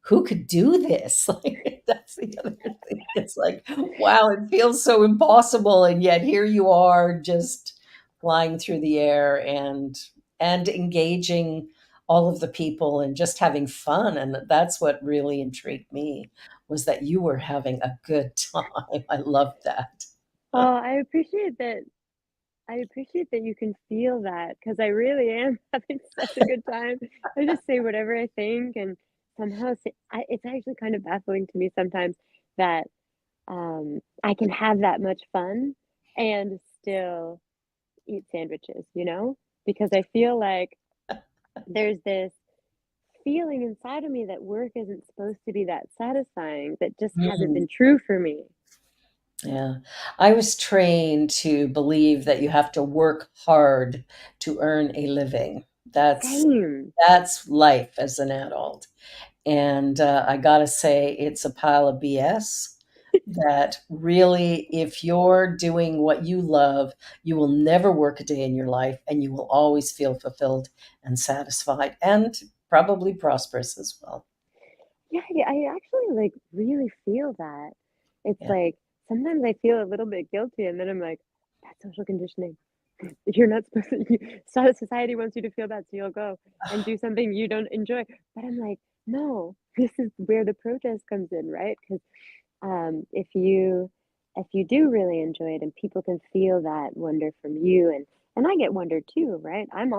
who could do this? Like that's the other thing. It's like, wow, it feels so impossible, and yet here you are, just flying through the air and engaging all of the people and just having fun. And that's what really intrigued me was that you were having a good time. I loved that. Oh, I appreciate that you can feel that because I really am having such a good time. I just say whatever I think, and somehow it's actually kind of baffling to me sometimes that I can have that much fun and still eat sandwiches, you know? Because I feel like there's this feeling inside of me that work isn't supposed to be that satisfying, that just hasn't Mm. been true for me. Yeah. I was trained to believe that you have to work hard to earn a living. Same. That's life as an adult. And I gotta say, it's a pile of BS that really, if you're doing what you love, you will never work a day in your life and you will always feel fulfilled and satisfied and probably prosperous as well. Yeah, I actually like really feel that. It's Yeah. like sometimes I feel a little bit guilty and then I'm like, that's social conditioning. You're not supposed to, society wants you to feel that, so you'll go and do something you don't enjoy. But I'm like, no, this is where the protest comes in, right? Because if you do really enjoy it and people can feel that wonder from you and I get wonder too, right? I'm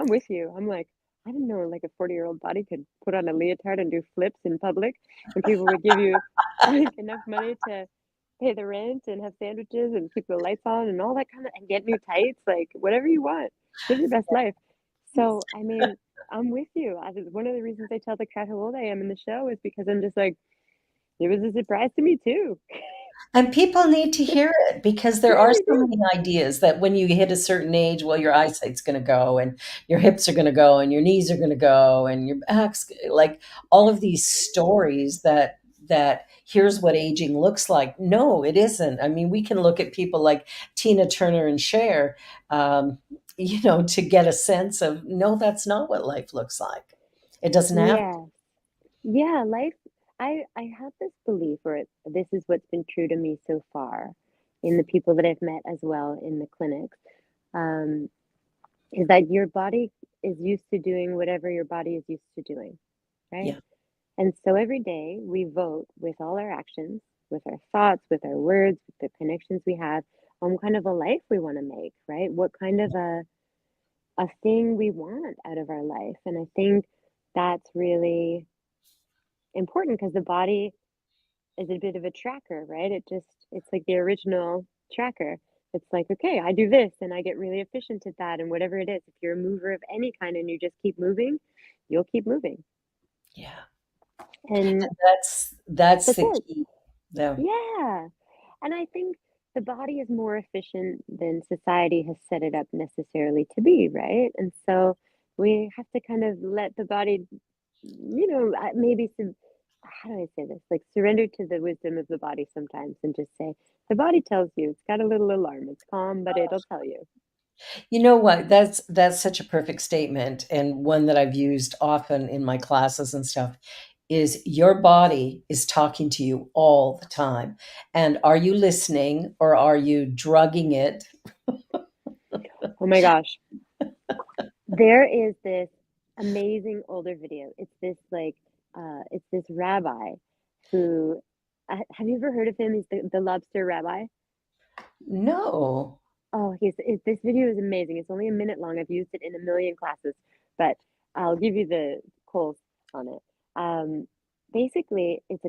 with you. I'm like, I didn't know like a 40-year-old body could put on a leotard and do flips in public and people would give you like enough money to pay the rent and have sandwiches and keep the lights on and all that kind of and get new tights, like whatever you want. Live your best life. So I mean, I'm with you. One of the reasons I tell the crowd how old I am in the show is because I'm just like, it was a surprise to me too. And people need to hear it because there Yeah, are they so do. many ideas that when you hit a certain age, well, your eyesight's going to go and your hips are going to go and your knees are going to go and your back's like all of these stories that here's what aging looks like. No, it isn't. I mean, we can look at people like Tina Turner and Cher, to get a sense of no, that's not what life looks like. It doesn't have to. Yeah. Yeah, life I have this belief or this is what's been true to me so far in the people that I've met as well in the clinics. Um, is that your body is used to doing whatever your body is used to doing, right? Yeah, And so every day we vote with all our actions, with our thoughts, with our words, with the connections we have on what kind of a life we want to make, right? What kind of a thing we want out of our life. And I think that's really important because the body is a bit of a tracker, right? It's like the original tracker. It's like, okay, I do this and I get really efficient at that. And whatever it is, if you're a mover of any kind and you just keep moving, you'll keep moving. Yeah. And That's that's the it. key. Though. Yeah. And I think the body is more efficient than society has set it up necessarily to be, right? And so we have to kind of let the body, maybe some, how do I say this? Like surrender to the wisdom of the body sometimes and just say, the body tells you it's got a little alarm. It's calm, but it'll tell you. You know what? That's such a perfect statement, and one that I've used often in my classes and stuff is your body is talking to you all the time. And are you listening or are you drugging it? Oh my gosh. There is this amazing older video. It's this rabbi who, have you ever heard of him? He's the lobster rabbi. No. Oh, this video is amazing. It's only a minute long. I've used it in a million classes, but I'll give you the calls on it. Um, Basically, it's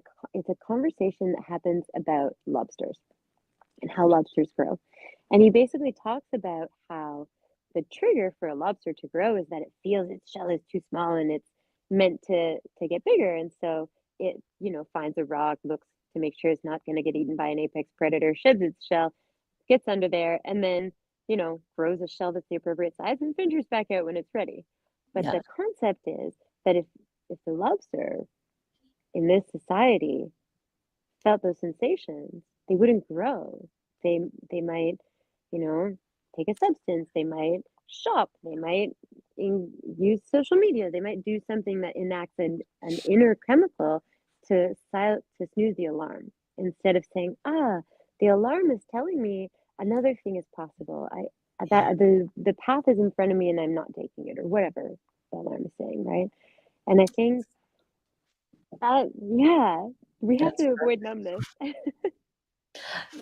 a conversation that happens about lobsters and how lobsters grow. And he basically talks about how the trigger for a lobster to grow is that it feels its shell is too small and it's meant to get bigger. And so it, finds a rock, looks to make sure it's not going to get eaten by an apex predator, sheds its shell, gets under there, and then, grows a shell that's the appropriate size and ventures back out when it's ready. But Yeah. the concept is that if the lobster in this society felt those sensations, they wouldn't grow. They might, you know, take a substance. They might shop. They might use social media. They might do something that enacts an inner chemical to snooze the alarm instead of saying, the alarm is telling me another thing is possible. Yeah. That the path is in front of me and I'm not taking it or whatever the alarm is saying, right? And I think that, yeah, we have That's to avoid numbness.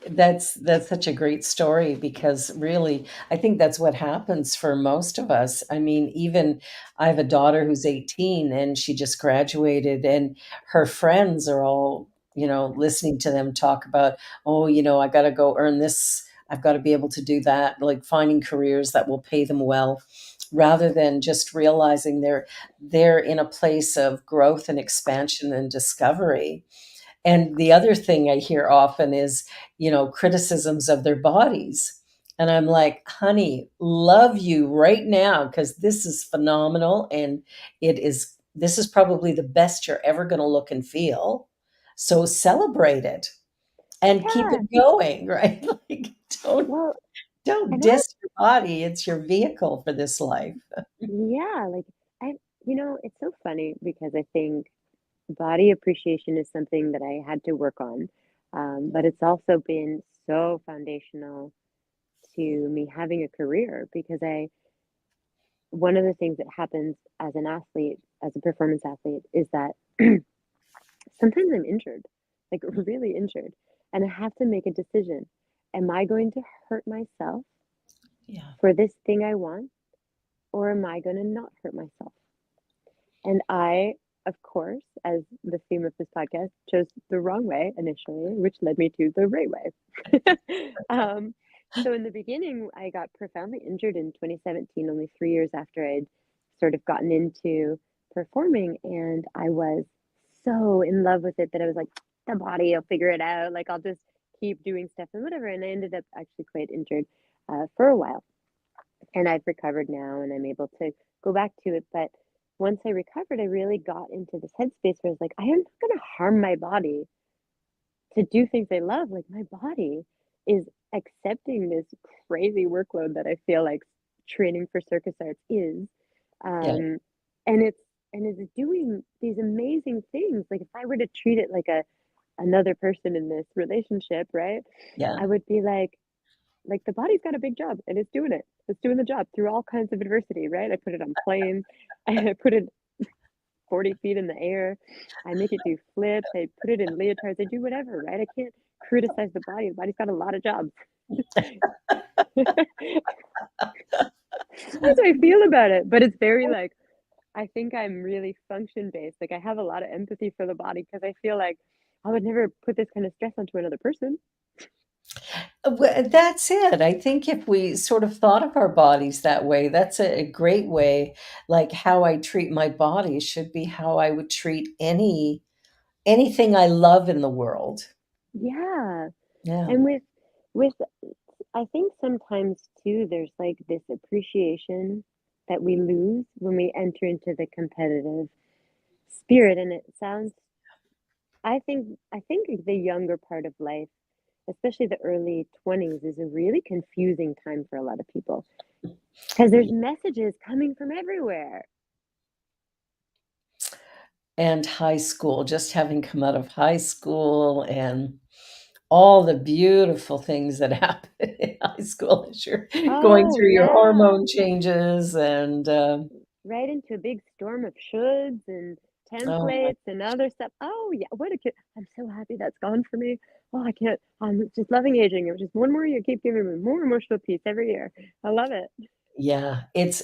that's such a great story because really I think that's what happens for most of us. I mean, even I have a daughter who's 18 and she just graduated, and her friends are all, listening to them talk about, oh, I got to go earn this, I've got to be able to do that, like finding careers that will pay them well, rather than just realizing they're in a place of growth and expansion and discovery. And the other thing I hear often is, criticisms of their bodies. And I'm like, honey, love you right now because this is phenomenal. And this is probably the best you're ever going to look and feel. So celebrate it and keep Yeah. it going, right? Like, Well, don't and I, diss your body. It's your vehicle for this life. yeah, like I, it's so funny because I think body appreciation is something that I had to work on. But it's also been so foundational to me having a career because one of the things that happens as an athlete, as a performance athlete, is that sometimes I'm injured, like really injured, and I have to make a decision. Am I going to hurt myself Yeah. for this thing I want, or am I going to not hurt myself? And I, of course, as the theme of this podcast, chose the wrong way initially, which led me to the right way. So in the beginning, I got profoundly injured in 2017, only 3 years after I'd sort of gotten into performing. And I was so in love with it that I was like, the body, I'll figure it out. Like, I'll just keep doing stuff and whatever. And I ended up actually quite injured for a while. And I've recovered now and I'm able to go back to it. But once I recovered, I really got into this headspace where I was like, I am not going to harm my body to do things I love. Like, my body is accepting this crazy workload that I feel like training for circus arts is. Yeah. Um, and it's doing these amazing things. Like, if I were to treat it like another person in this relationship, right? Yeah. I would be like the body's got a big job and it's doing it. It's doing the job through all kinds of adversity, right? I put it on planes, I put it 40 feet in the air, I make it do flips, I put it in leotards, I do whatever, right? I can't criticize the body. The body's got a lot of jobs. That's how I feel about it. But it's very like, I think I'm really function based. Like I have a lot of empathy for the body because I feel like I would never put this kind of stress onto another person. That's it. I think if we sort of thought of our bodies that way, that's a great way. Like how I treat my body should be how I would treat anything I love in the world. Yeah. Yeah. And with I think sometimes too there's like this appreciation that we lose when we enter into the competitive spirit, and it sounds I think the younger part of life, especially the early 20s, is a really confusing time for a lot of people because there's messages coming from everywhere. And high school, just having come out of high school and all the beautiful things that happen in high school as you're going Oh, through your yeah. hormone changes and, Right into a big storm of shoulds and oh my templates and other stuff. Oh, yeah. What a kid. I'm so happy that's gone for me. Oh, I can't. I'm just loving aging. It was just one more year keep giving me more emotional peace every year. I love it. yeah, it's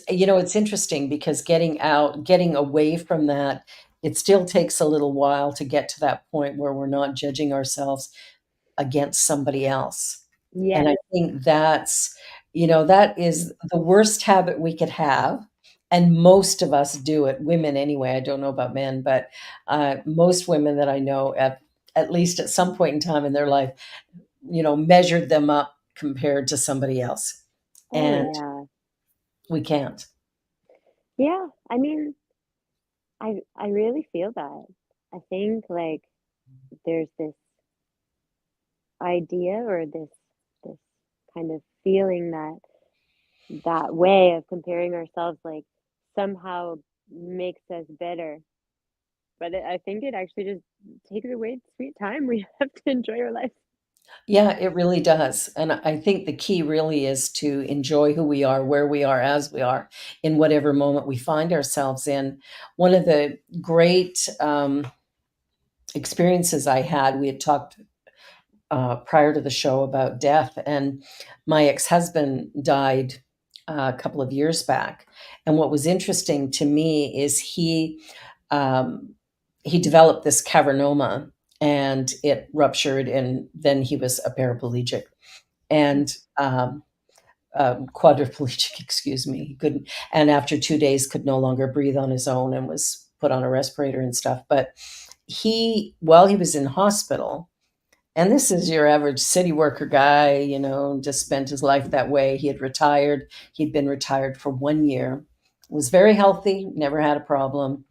interesting because getting away from that, it still takes a little while to get to that point where we're not judging ourselves against somebody else. And Yes. I think that is the worst habit we could have, and most of us do it, women anyway, I don't know about men, but, most women that I know at least at some point in time in their life, measured them up compared to somebody else, Oh, and yeah. we can't. Yeah. I mean, I really feel that. I think like there's this idea or this kind of feeling that that way of comparing ourselves like somehow makes us better. But I think it actually just takes away the sweet time we have to enjoy our life. Yeah, it really does, and I think the key really is to enjoy who we are, where we are, as we are, in whatever moment we find ourselves in. One of the great, experiences I had, we had talked, prior to the show about death, and my ex-husband died a couple of years back, and what was interesting to me is um, he developed this cavernoma, and it ruptured, and then he was a paraplegic. And quadriplegic, excuse me. He couldn't, and after 2 days, could no longer breathe on his own and was put on a respirator and stuff. But while he was in hospital, and this is your average city worker guy, just spent his life that way. He had retired. He'd been retired for 1 year, was very healthy, never had a problem.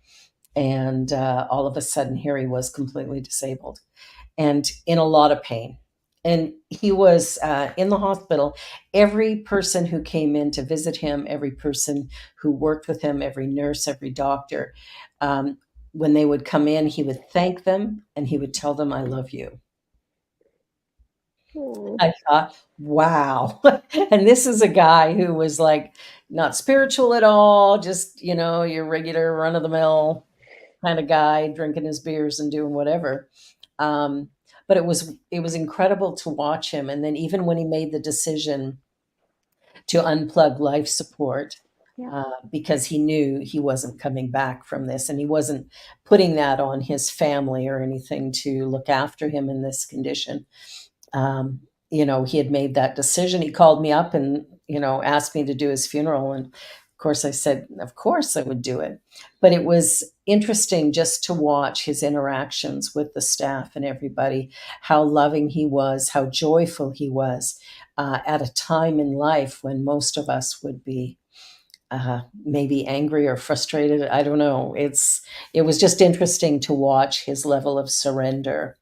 And all of a sudden, here he was completely disabled and in a lot of pain. And he was in the hospital. Every person who came in to visit him, every person who worked with him, every nurse, every doctor, um, when they would come in, he would thank them and he would tell them, I love you. Oh, I thought, wow. And this is a guy who was like not spiritual at all, just, your regular run of the mill kind of guy drinking his beers and doing whatever. Um, but it was incredible to watch him. And then even when he made the decision to unplug life support, yeah. because he knew he wasn't coming back from this, and he wasn't putting that on his family or anything to look after him in this condition. He had made that decision. He called me up and, asked me to do his funeral. And of course, I said, of course I would do it. But it was interesting just to watch his interactions with the staff and everybody, how loving he was, how joyful he was at a time in life when most of us would be maybe angry or frustrated. I don't know. It was just interesting to watch his level of surrender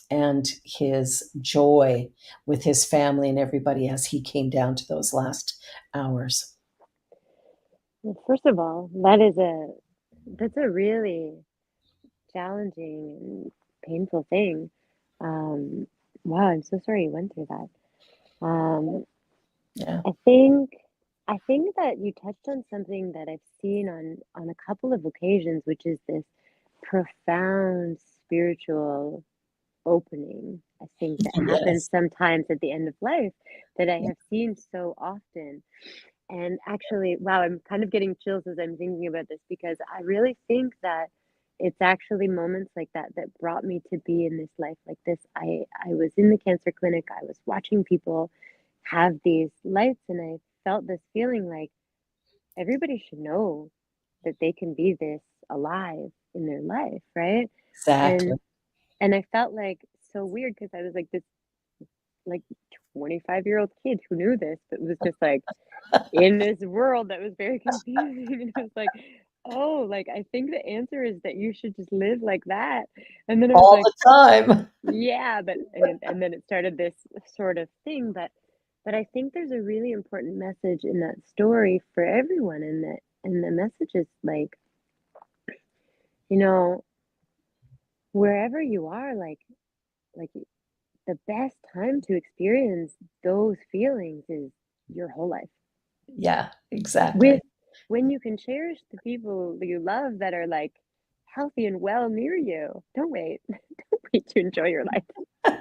and his joy with his family and everybody as he came down to those last hours. Well, first of all, that's a really challenging and painful thing. Um, wow, I'm so sorry you went through that. Um, Yeah. I think I think that you touched on something that I've seen on a couple of occasions, which is this profound spiritual opening. I think that happens Yes. sometimes at the end of life that I have seen so often. And actually, wow, I'm kind of getting chills as I'm thinking about this, because I really think that it's actually moments like that that brought me to be in this life like this. I was in the cancer clinic. I was watching people have these lights, and I felt this feeling like everybody should know that they can be this alive in their life, right? Exactly. And I felt like so weird, because I was like this like 25-year-old kid who knew this, but was just like in this world that was very confusing. And it was like, oh, like, I think the answer is that you should just live like that. And then I was All like, the time. yeah, but and then it started this sort of thing, but I think there's a really important message in that story for everyone, and the message is like, you know, wherever you are, like the best time to experience those feelings is your whole life. Yeah, exactly. With when you can cherish the people you love that are, like, healthy and well near you. Don't wait. Don't wait to enjoy your life. Do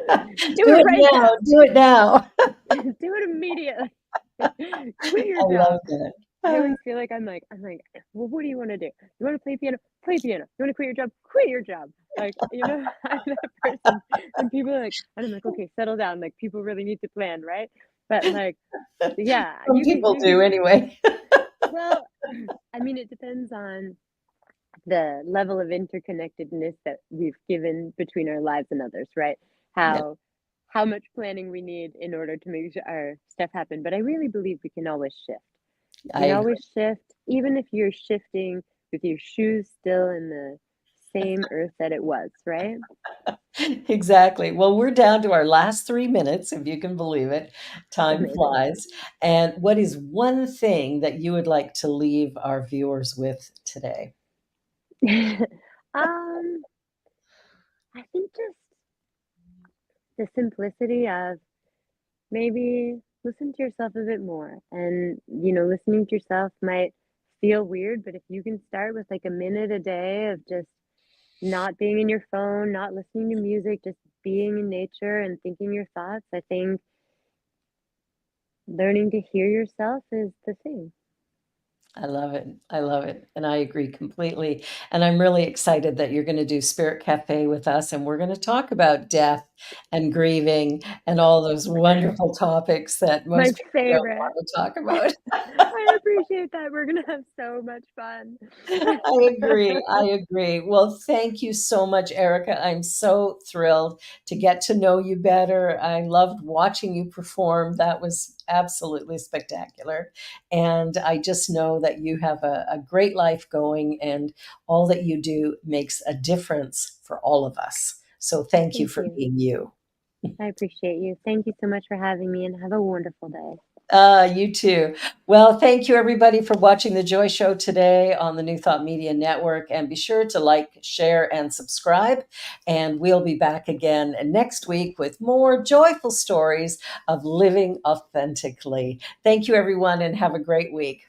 Do it it right now. now. Do it now. Do it immediately. Quit your I love job. that. I always feel like I'm like, "Well, what do you wanna do? You wanna play piano? Play piano. You wanna quit your job? Quit your job." Like, I'm that person, and people are like, and I'm like, "Okay, settle down." Like, people really need to plan, right? But, like, yeah, Some people you do can anyway. well, I mean, it depends on the level of interconnectedness that we've given between our lives and others, right? Yeah, How much planning we need in order to make sure our stuff happen. But I really believe we can always shift. I You can agree. always shift, even if you're shifting with your shoes still in the same earth that it was, right? Exactly. Well, we're down to our last 3 minutes, if you can believe it. Time Amazing. flies. And what is one thing that you would like to leave our viewers with today? um, I think just the simplicity of maybe listen to yourself a bit more. And, listening to yourself might feel weird, but if you can start with like a minute a day of just not being in your phone, not listening to music, just being in nature and thinking your thoughts, I think learning to hear yourself is the thing. I love it. I love it. And I agree completely. And I'm really excited that you're going to do Spirit Cafe with us. And we're going to talk about death and grieving and all those wonderful topics that My most people don't favorite. want to talk about. I appreciate that. We're going to have so much fun. I agree. I agree. Well, thank you so much, Erica. I'm so thrilled to get to know you better. I loved watching you perform. That was absolutely spectacular. And I just know that you have a great life going, and all that you do makes a difference for all of us. So thank you Thank for you. being you. I appreciate you. Thank you so much for having me, and have a wonderful day. You too. Well, thank you everybody for watching The Joy Show today on the New Thought Media Network. And be sure to like, share, and subscribe. And we'll be back again next week with more joyful stories of living authentically. Thank you, everyone, and have a great week.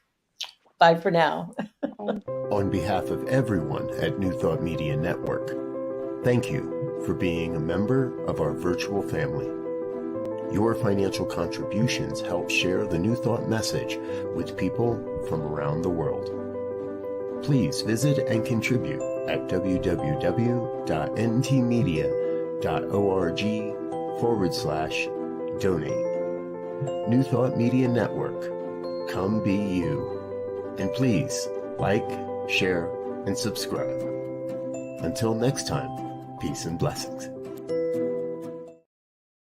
Bye for now. Bye. On behalf of everyone at New Thought Media Network, thank you for being a member of our virtual family. Your financial contributions help share the New Thought message with people from around the world. Please visit and contribute at www.ntmedia.org/donate. New Thought Media Network. Come be you. And please like, share, and subscribe. Until next time, peace and blessings.